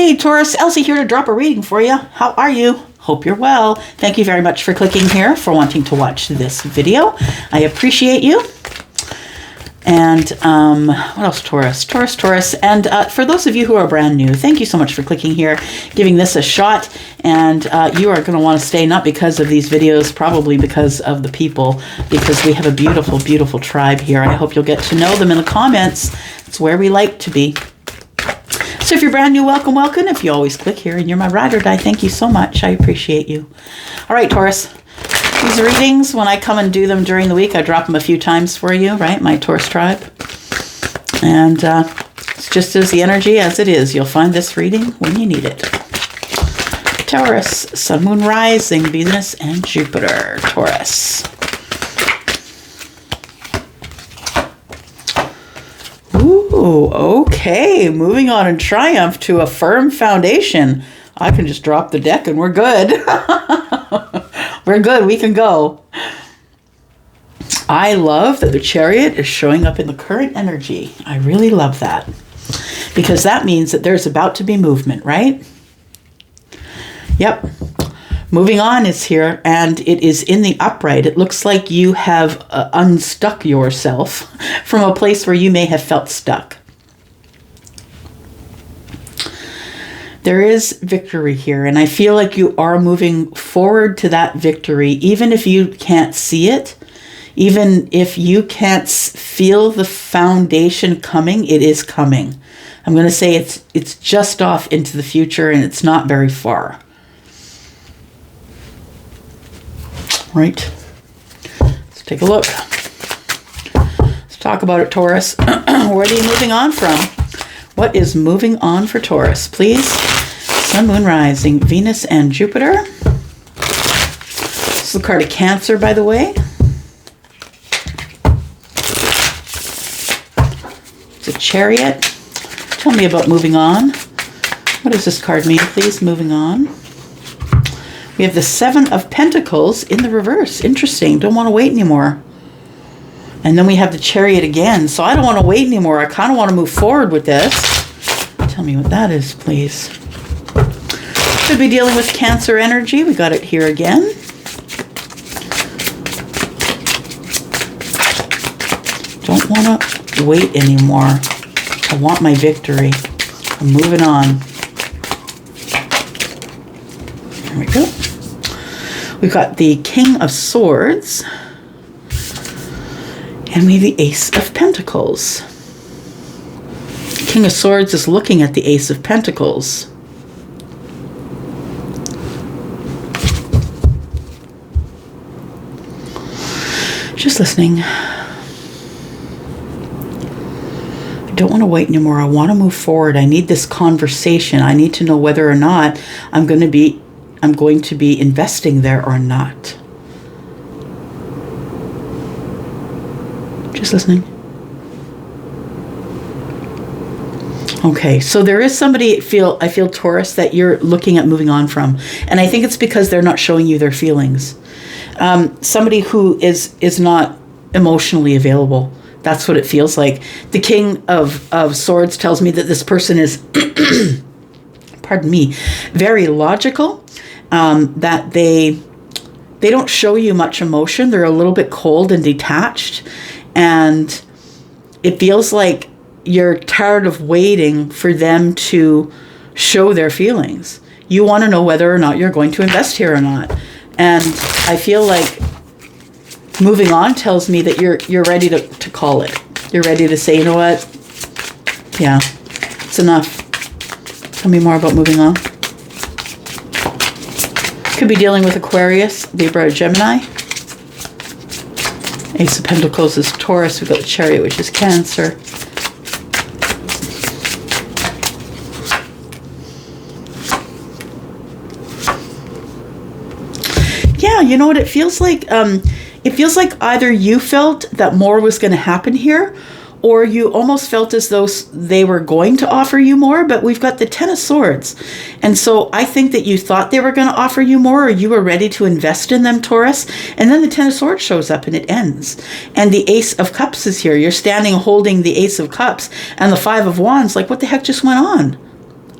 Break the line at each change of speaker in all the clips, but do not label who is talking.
Hey Taurus, Elsie here to drop a reading for you. How are you? Hope you're well. Thank you very much for clicking here, for wanting to watch this video. I appreciate you. And what else, Taurus. And for those of you who are brand new, thank you so much for clicking here, giving this a shot. And you are going to want to stay, not because of these videos, probably because of the people, because we have a beautiful, beautiful tribe here. I hope you'll get to know them in the comments. It's where we like to be. So if you're brand new, welcome, welcome. If you always click here and you're my ride or die, thank you so much. I appreciate you. All right, Taurus. These readings, when I come and do them during the week, I drop them a few times for you, right? My Taurus tribe. And it's just as the energy as it is. You'll find this reading when you need it. Taurus, Sun, Moon, Rising, Venus, and Jupiter. Taurus. Ooh, okay. Moving on in triumph to a firm foundation. I can just drop the deck and we're good. We're good. We can go. I love that the Chariot is showing up in the current energy. I really love that. Because that means that there's about to be movement, right? Yep. Moving on is here, and it is in the upright. It looks like you have unstuck yourself from a place where you may have felt stuck. There is victory here, and I feel like you are moving forward to that victory, even if you can't see it, even if you can't feel the foundation coming, it is coming. I'm going to say it's just off into the future, and it's not very far. Right. Let's take a look. Let's talk about it, Taurus. Where are you moving on from? What is moving on for Taurus, please? Sun, Moon, Rising, Venus, and Jupiter. This is the card of Cancer, by the way. It's a Chariot. Tell me about moving on. What does this card mean, please? Moving on. We have the Seven of Pentacles in the reverse. Interesting. Don't want to wait anymore. And then we have the Chariot again. So I don't want to wait anymore. I kind of want to move forward with this. Tell me what that is, please. Could be dealing with Cancer energy. We got it here again. Don't want to wait anymore. I want my victory. I'm moving on. There we go. We've got the King of Swords. And we have the Ace of Pentacles. King of Swords is looking at the Ace of Pentacles. Just listening. I don't want to wait anymore. I want to move forward. I need this conversation. I need to know whether or not I'm going to be investing there or not. Just listening. Okay, so there is somebody I feel Taurus that you're looking at moving on from, and I think it's because they're not showing you their feelings. Somebody who is not emotionally available. That's what it feels like. The King of Swords tells me that this person is, pardon me, very logical. That they don't show you much emotion. They're a little bit cold and detached, and it feels like you're tired of waiting for them to show their feelings. You want to know whether or not you're going to invest here or not. And I feel like moving on tells me that you're ready to call it. You're ready to say, you know what? Yeah, it's enough. Tell me more about moving on. Could be dealing with Aquarius, Libra, or Gemini. Ace of Pentacles is Taurus. We've got the Chariot, which is Cancer. Yeah, you know what it feels like? It feels like either you felt that more was going to happen here, or you almost felt as though they were going to offer you more, but we've got the Ten of Swords. And so I think that you thought they were going to offer you more, or you were ready to invest in them, Taurus. And then the Ten of Swords shows up and it ends. And the Ace of Cups is here. You're standing holding the Ace of Cups and the Five of Wands. Like, what the heck just went on?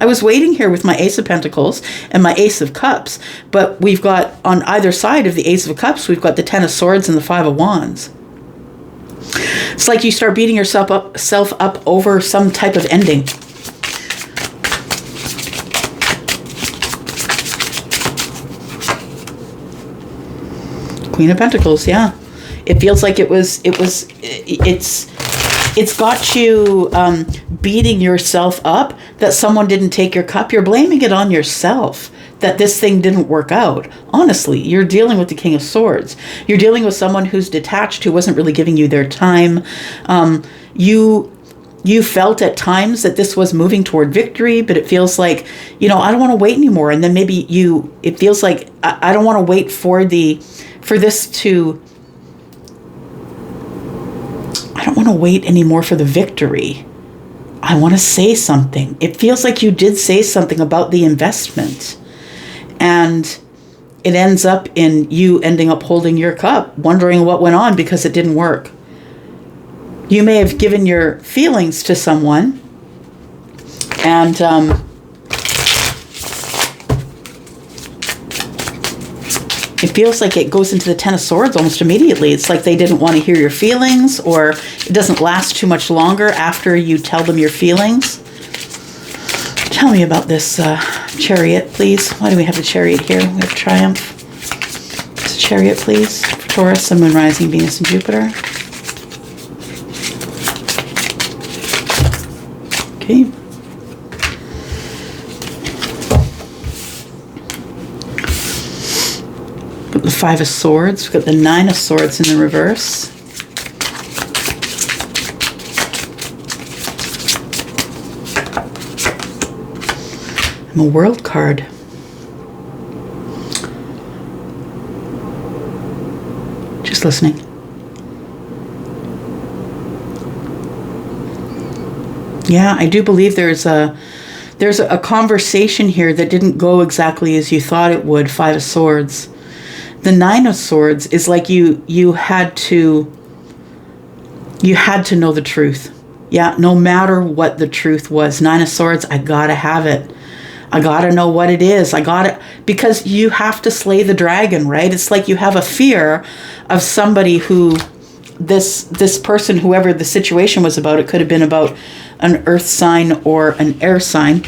I was waiting here with my Ace of Pentacles and my Ace of Cups, but we've got on either side of the Ace of Cups, we've got the Ten of Swords and the Five of Wands. It's like you start beating yourself up over some type of ending. Queen of Pentacles, yeah. It feels like it's got you beating yourself up that someone didn't take your cup. You're blaming it on yourself that this thing didn't work out. Honestly, you're dealing with the King of Swords. You're dealing with someone who's detached, who wasn't really giving you their time. You felt at times that this was moving toward victory, but it feels like, I don't want to wait anymore. And then maybe it feels like I don't want to wait for this to, I don't want to wait anymore for the victory. I want to say something. It feels like you did say something about the investment. And it ends up in you ending up holding your cup, wondering what went on because it didn't work. You may have given your feelings to someone, and it feels like it goes into the Ten of Swords almost immediately. It's like they didn't want to hear your feelings, or it doesn't last too much longer after you tell them your feelings. Tell me about this Chariot, please. Why do we have the Chariot here? We have Triumph. It's a Chariot, please, for Taurus, Sun, Moon, Rising, Venus, and Jupiter. Okay. Got the Five of Swords. We've got the Nine of Swords in the reverse. And the World card. Just listening. Yeah, I do believe there's a conversation here that didn't go exactly as you thought it would. Five of Swords. The Nine of Swords is like you had to know the truth. Yeah, no matter what the truth was. Nine of Swords, I gotta have it. I gotta know what it is. I gotta, because you have to slay the dragon, right? It's like you have a fear of somebody who, this person, whoever the situation was about, it could have been about an earth sign or an air sign.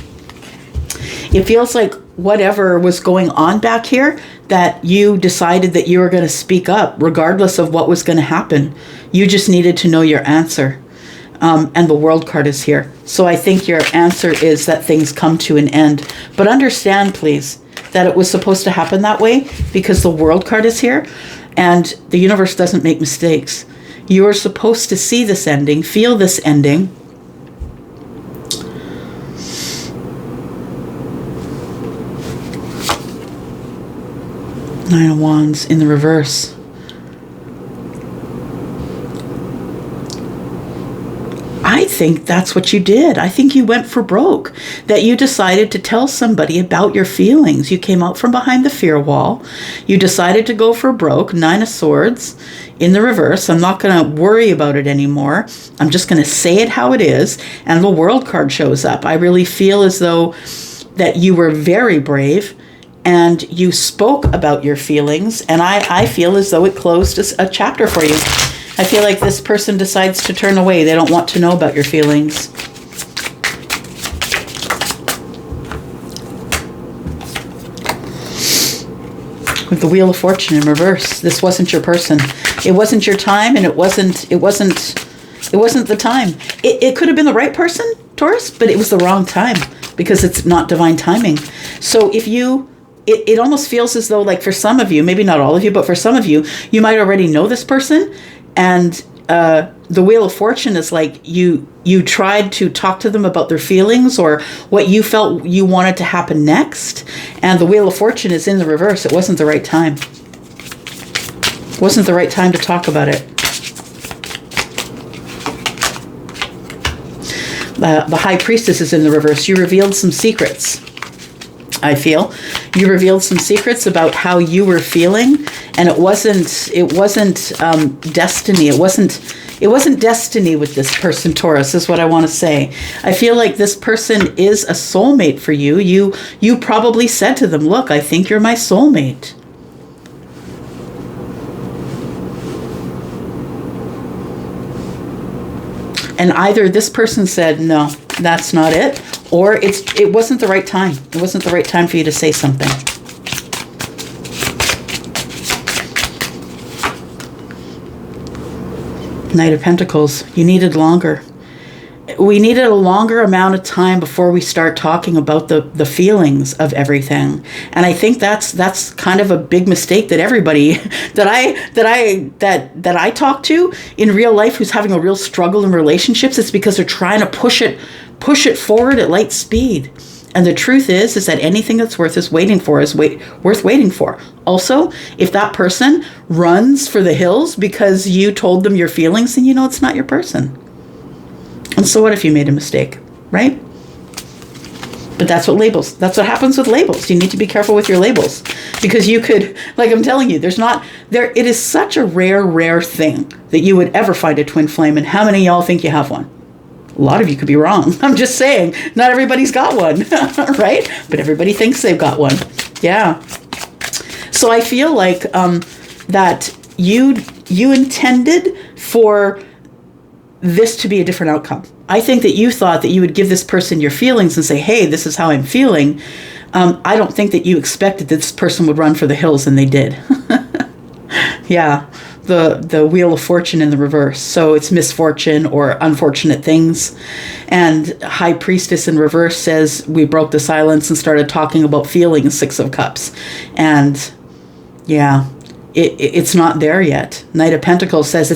It feels like whatever was going on back here, that you decided that you were going to speak up regardless of what was going to happen. You just needed to know your answer. And the World card is here. So I think your answer is that things come to an end. But understand, please, that it was supposed to happen that way because the World card is here and the universe doesn't make mistakes. You are supposed to see this ending, feel this ending. Nine of Wands in the reverse. I think that's what you did. I think you went for broke. That you decided to tell somebody about your feelings. You came out from behind the fear wall. You decided to go for broke. Nine of Swords in the reverse. I'm not going to worry about it anymore. I'm just going to say it how it is. And the World card shows up. I really feel as though that you were very brave and you spoke about your feelings. And I feel as though it closed a chapter for you. I feel like this person decides to turn away. They don't want to know about your feelings. With the Wheel of Fortune in reverse, this wasn't your person. It wasn't your time, and it wasn't the time. It could have been the right person, Taurus, but it was the wrong time because it's not divine timing. So if you, it almost feels as though, like for some of you, maybe not all of you, but for some of you, you might already know this person. And the Wheel of Fortune is like you tried to talk to them about their feelings or what you felt you wanted to happen next. And the Wheel of Fortune is in the reverse. It wasn't the right time. It wasn't the right time to talk about it. The High Priestess is in the reverse. You revealed some secrets. I feel you revealed some secrets about how you were feeling, and it wasn't destiny. It It wasn't destiny with this person, Taurus, is what I want to say. I feel like this person is a soulmate for you. You probably said to them, look, I think you're my soulmate. And either this person said, no, that's not it, or it wasn't the right time. It wasn't the right time for you to say something. Knight of Pentacles, you needed longer. We needed a longer amount of time before we start talking about the feelings of everything. And I think that's kind of a big mistake that everybody that I talk to in real life who's having a real struggle in relationships, it's because they're trying to push it forward at light speed. And the truth is that anything that's worth waiting for. Also, if that person runs for the hills because you told them your feelings, then you know it's not your person. And so what if you made a mistake, right? But that's what happens with labels. You need to be careful with your labels, because you could, like I'm telling you, it is such a rare thing that you would ever find a twin flame. And how many of y'all think you have one? A lot of you could be wrong. I'm just saying, not everybody's got one, right? But everybody thinks they've got one. Yeah. So I feel like that you intended for this to be a different outcome. I think that you thought that you would give this person your feelings and say, hey, this is how I'm feeling. I don't think that you expected that this person would run for the hills, and they did. Yeah. The Wheel of Fortune in the reverse. So it's misfortune or unfortunate things. And High Priestess in reverse says we broke the silence and started talking about feelings, Six of Cups. And yeah, it's not there yet. Knight of Pentacles says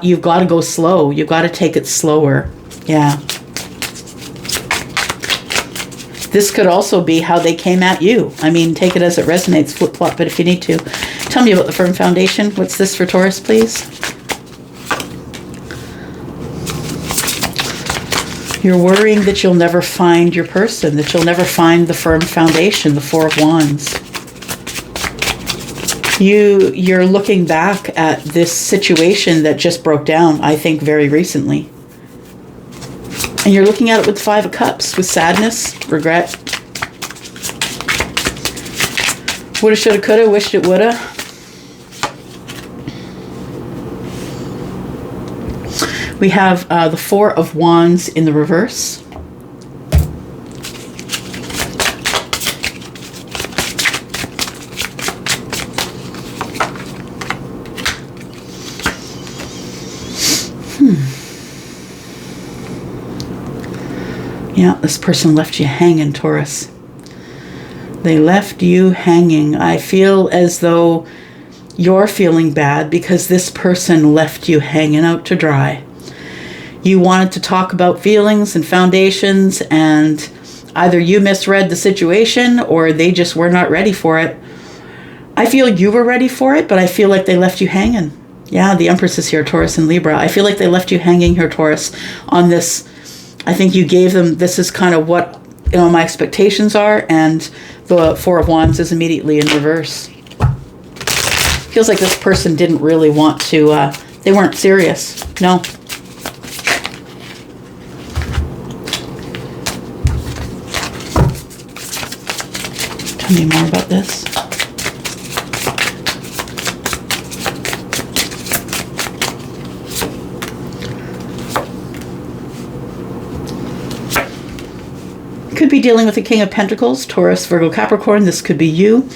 you've got to go slow. You've got to take it slower. Yeah. This could also be how they came at you. I mean, take it as it resonates, flip-flop, but if you need to. Tell me about the firm foundation. What's this for Taurus, please? You're worrying that you'll never find your person, that you'll never find the firm foundation, the Four of Wands. You're looking back at this situation that just broke down, I think, very recently. And you're looking at it with Five of Cups, with sadness, regret. Woulda, shoulda, coulda, wished it woulda. We have the Four of Wands in the reverse. Yeah, this person left you hanging, Taurus. They left you hanging. I feel as though you're feeling bad because this person left you hanging out to dry. You wanted to talk about feelings and foundations, and either you misread the situation or they just were not ready for it. I feel you were ready for it, but I feel like they left you hanging. Yeah, the Empress is here, Taurus and Libra. I feel like they left you hanging here, Taurus, on this. I think you gave them, this is kind of what my expectations are, and the Four of Wands is immediately in reverse. Feels like this person didn't really want to, they weren't serious. No. Tell me more about this. Could be dealing with the King of Pentacles, Taurus, Virgo, Capricorn. This could be you.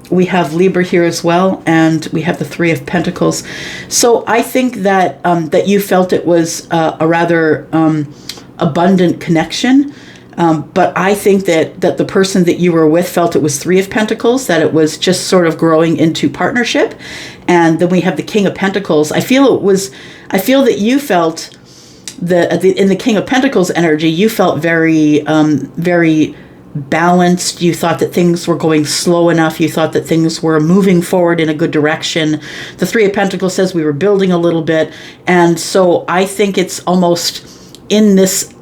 We have Libra here as well, and we have the Three of Pentacles. So I think that that you felt it was a rather abundant connection, but I think that the person that you were with felt it was Three of Pentacles, that it was just sort of growing into partnership. And then we have the King of Pentacles. I feel that you felt in the King of Pentacles energy, you felt very, very balanced. You thought that things were going slow enough. You thought that things were moving forward in a good direction. The Three of Pentacles says we were building a little bit. And so I think it's almost in this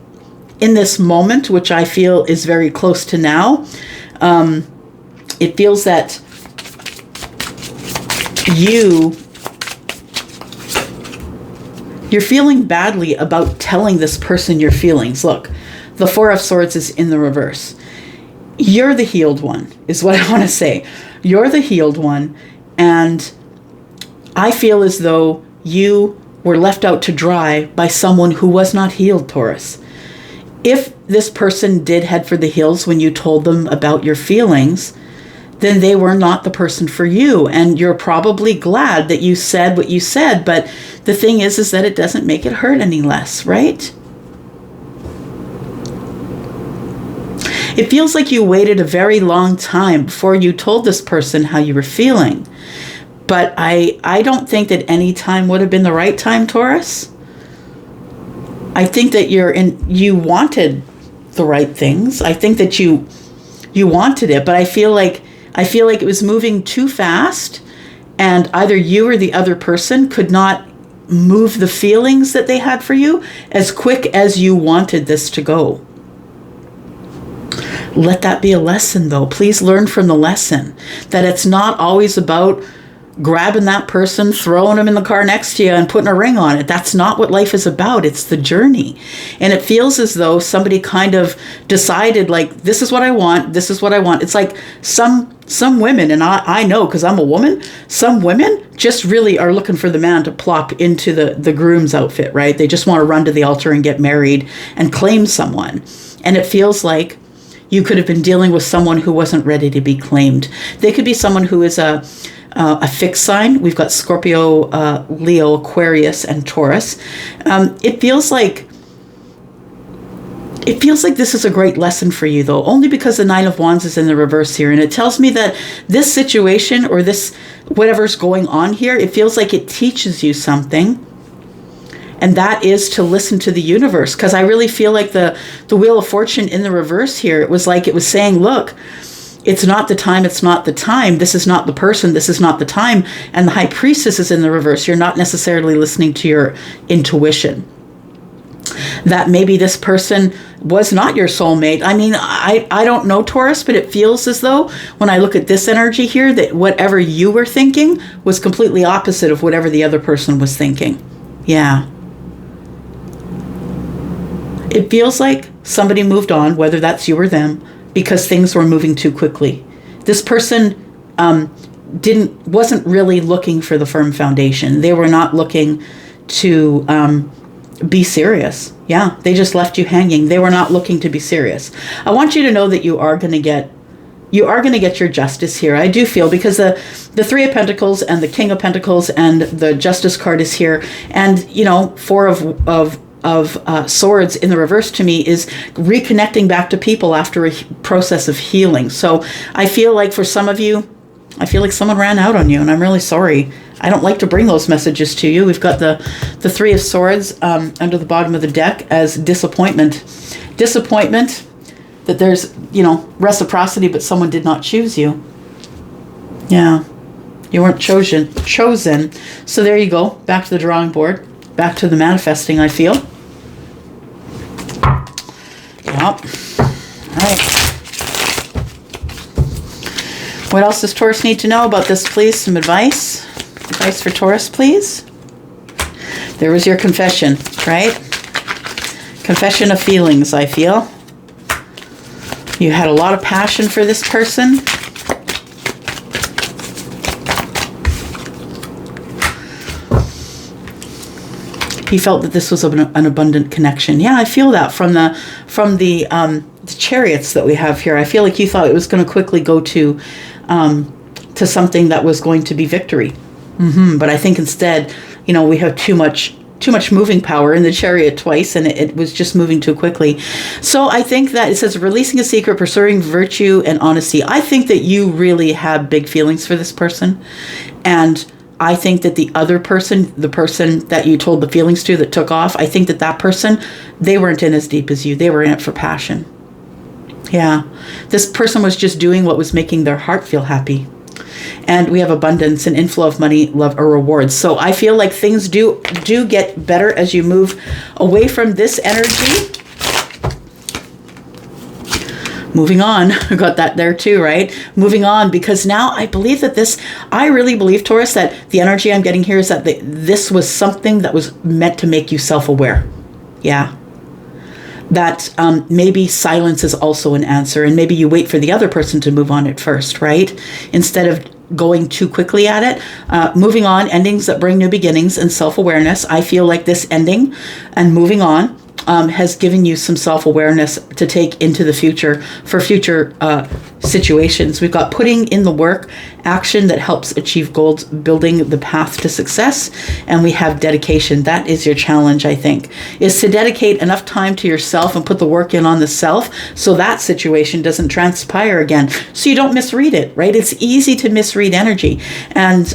moment, which I feel is very close to now. It feels that you You're feeling badly about telling this person your feelings. Look, the Four of Swords is in the reverse. You're the healed one, is what I want to say. You're the healed one, and I feel as though you were left out to dry by someone who was not healed, Taurus. If this person did head for the hills when you told them about your feelings, then they were not the person for you. And you're probably glad that you said what you said. But the thing is that it doesn't make it hurt any less, right? It feels like you waited a very long time before you told this person how you were feeling. But I don't think that any time would have been the right time, Taurus. I think that you wanted the right things. I think that you wanted it, but I feel like it was moving too fast, and either you or the other person could not move the feelings that they had for you as quick as you wanted this to go. Let that be a lesson, though. Please learn from the lesson that it's not always about grabbing that person, throwing them in the car next to you and putting a ring on it. That's not what life is about. It's the journey. And it feels as though somebody kind of decided, like, this is what I want. This is what I want. It's like some women, and I know because I'm a woman, some women just really are looking for the man to plop into the groom's outfit, right? They just want to run to the altar and get married and claim someone. And it feels like you could have been dealing with someone who wasn't ready to be claimed. They could be someone who is a fixed sign. We've got Scorpio, Leo, Aquarius, and Taurus. It feels like this is a great lesson for you, though, only because the Nine of Wands is in the reverse here. And it tells me that this situation or this whatever's going on here, it feels like it teaches you something. And that is to listen to the universe. Because I really feel like the Wheel of Fortune in the reverse here, it was like it was saying, look, it's not the time, it's not the time. This is not the person, this is not the time. And the High Priestess is in the reverse. You're not necessarily listening to your intuition. That maybe this person was not your soulmate. I mean, I don't know, Taurus, but it feels as though when I look at this energy here, that whatever you were thinking was completely opposite of whatever the other person was thinking. Yeah. It feels like somebody moved on, whether that's you or them, because things were moving too quickly. This person wasn't really looking for the firm foundation. They were not looking to be serious. Yeah, they just left you hanging. They were not looking to be serious. I want you to know that you are going to get your justice here. I do feel, because the Three of Pentacles and the King of Pentacles and the Justice card is here, and Four of Swords in the reverse to me is reconnecting back to people after a process of healing. So I feel like for some of you, I feel like someone ran out on you, and I'm really sorry. I don't like to bring those messages to you. We've got the Three of Swords under the bottom of the deck as disappointment. Disappointment that there's, reciprocity, but someone did not choose you. Yeah, you weren't chosen. So there you go. Back to the drawing board. Back to the manifesting, I feel. Yep. All right. What else does Taurus need to know about this, please? Some advice. Advice for Taurus, please. There was your confession, right? Confession of feelings, I feel. You had a lot of passion for this person. He felt that this was an abundant connection. Yeah, I feel that from the chariots that we have here. I feel like you thought it was going to quickly go to something that was going to be victory. But I think instead, we have too much moving power in the chariot twice, and it was just moving too quickly. So I think that it says releasing a secret, pursuing virtue and honesty. I think that you really have big feelings for this person, and I think that the other person, the person that you told the feelings to that took off, I think that person, they weren't in as deep as you. They were in it for passion. Yeah. This person was just doing what was making their heart feel happy. And we have abundance and inflow of money, love, or rewards. So I feel like things do get better as you move away from this energy. Moving on. I got that there too, right? Moving on, because now I believe that I really believe, Taurus, that the energy I'm getting here is that this was something that was meant to make you self-aware. Yeah. That maybe silence is also an answer, and maybe you wait for the other person to move on at first, right? Instead of going too quickly at it. Moving on, endings that bring new beginnings and self-awareness. I feel like this ending and moving on has given you some self-awareness to take into the future for future situations. We've got putting in the work, action that helps achieve goals, building the path to success, and we have dedication. That is your challenge, I think, is to dedicate enough time to yourself and put the work in on the self so that situation doesn't transpire again, so you don't misread it, right? It's easy to misread energy, and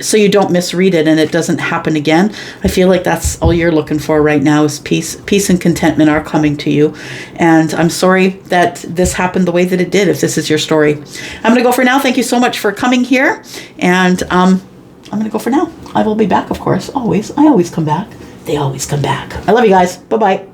so you don't misread it and it doesn't happen again. I feel like that's all you're looking for right now is peace. Peace and contentment are coming to you, and I'm sorry that this happened the way that it did, if this is your story. I'm going to go for now. Thank you so much for coming here, and I'm going to go for now. I will be back, of course, always. I always come back. They always come back. I love you guys. Bye-bye.